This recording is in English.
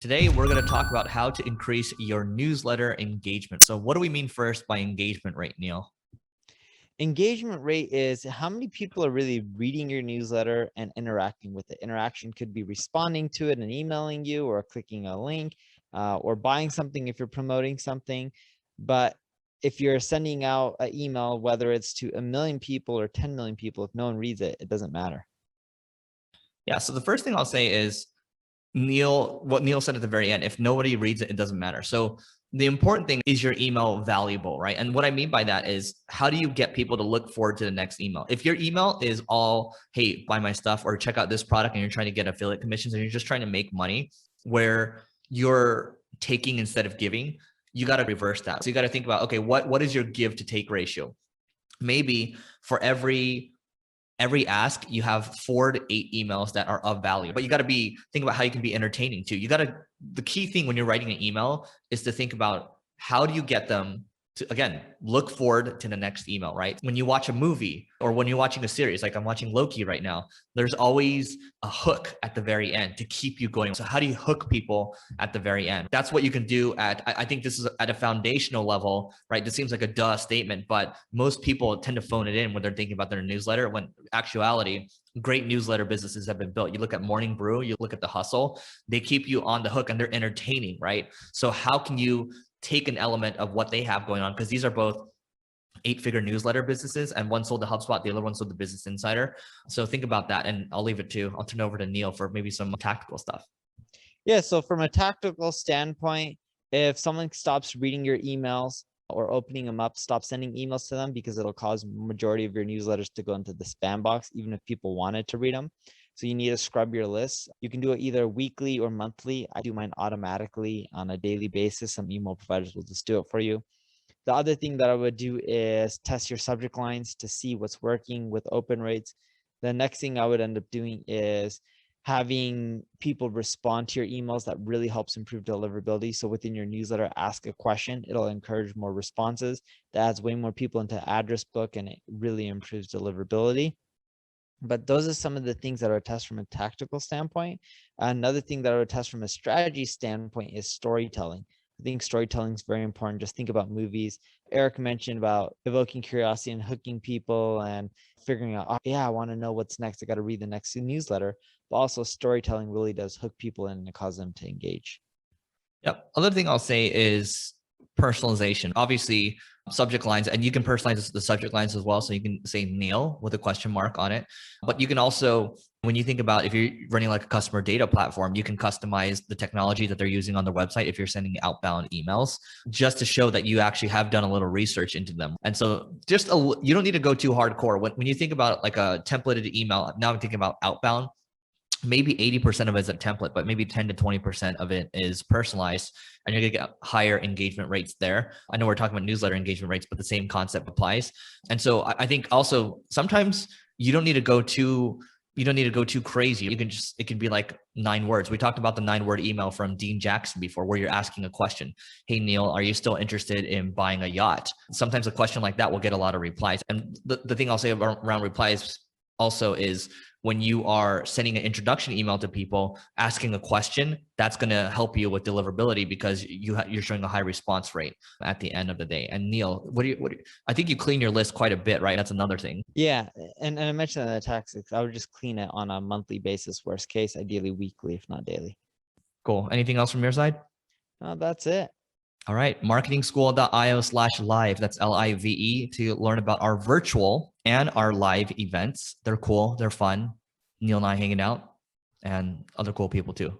Today, we're going to talk about how to increase your newsletter engagement. So what do we mean first by engagement rate, Neil? Engagement rate is how many people are really reading your newsletter and interacting with it. Interaction could be responding to it and emailing you, or clicking a link, or buying something if you're promoting something. But if you're sending out an email, whether it's to 1 million people or 10 million people, if no one reads it, it doesn't matter. Yeah, so the first thing I'll say is what Neil said at the very end, if nobody reads it, it doesn't matter. So the important thing is your email valuable, right? And what I mean by that is, how do you get people to look forward to the next email? If your email is all, hey, buy my stuff or check out this product, and you're trying to get affiliate commissions and you're just trying to make money where you're taking instead of giving, you got to reverse that. So you got to think about, okay, what is your give to take ratio? Maybe for every ask, you have 4 to 8 emails that are of value, but you got to think about how you can be entertaining too. The key thing when you're writing an email is to think about, how do you get them to, again, look forward to the next email, right? When you watch a movie or when you're watching a series, like I'm watching Loki right now, there's always a hook at the very end to keep you going. So how do you hook people at the very end? That's what you can do I think this is at a foundational level, right? This seems like a duh statement, but most people tend to phone it in when they're thinking about their newsletter, when actuality, great newsletter businesses have been built. You look at Morning Brew, you look at The Hustle, they keep you on the hook and they're entertaining, right? So how can you take an element of what they have going on? Because these are both 8-figure newsletter businesses, and one sold to HubSpot, the other one sold to Business Insider. So think about that, and I'll turn over to Neil for maybe some tactical stuff. Yeah, so from a tactical standpoint, if someone stops reading your emails or opening them up, stop sending emails to them, because it'll cause majority of your newsletters to go into the spam box, even if people wanted to read them. So you need to scrub your list. You can do it either weekly or monthly. I do mine automatically on a daily basis. Some email providers will just do it for you. The other thing that I would do is test your subject lines to see what's working with open rates. The next thing I would end up doing is having people respond to your emails. That really helps improve deliverability. So within your newsletter, ask a question. It'll encourage more responses. That adds way more people into address book, and it really improves deliverability. But those are some of the things that are a test from a tactical standpoint. Another thing that I would test from a strategy standpoint is storytelling. I think storytelling is very important. Just think about movies. Eric mentioned about evoking curiosity and hooking people and figuring out, oh, yeah, I want to know what's next. I got to read the next newsletter. But also storytelling really does hook people in and cause them to engage. Yep. Other thing I'll say is personalization. Obviously, subject lines, and you can personalize the subject lines as well. So you can say Neil with a question mark on it. But you can also, when you think about, if you're running like a customer data platform, you can customize the technology that they're using on their website if you're sending outbound emails, just to show that you actually have done a little research into them. And so you don't need to go too hardcore. When you think about like a templated email, now I'm thinking about outbound, maybe 80% of it is a template, but maybe 10 to 20% of it is personalized, and you're gonna get higher engagement rates there. I know we're talking about newsletter engagement rates, but the same concept applies. And so I think also sometimes you don't need to go too crazy. It can be like 9 words. We talked about the 9-word email from Dean Jackson before, where you're asking a question. Hey, Neil, are you still interested in buying a yacht? Sometimes a question like that will get a lot of replies. And the thing I'll say around replies also is, when you are sending an introduction email to people, asking a question, that's going to help you with deliverability, because you're showing a high response rate at the end of the day. And Neil, I think you clean your list quite a bit, right? That's another thing. Yeah, and I mentioned that the tactics, I would just clean it on a monthly basis, worst case, ideally weekly, if not daily. Cool. Anything else from your side? That's it. All right. Marketingschool.io/live. That's LIVE to learn about our virtual and our live events. They're cool. They're fun. Neil and I hanging out, and other cool people too.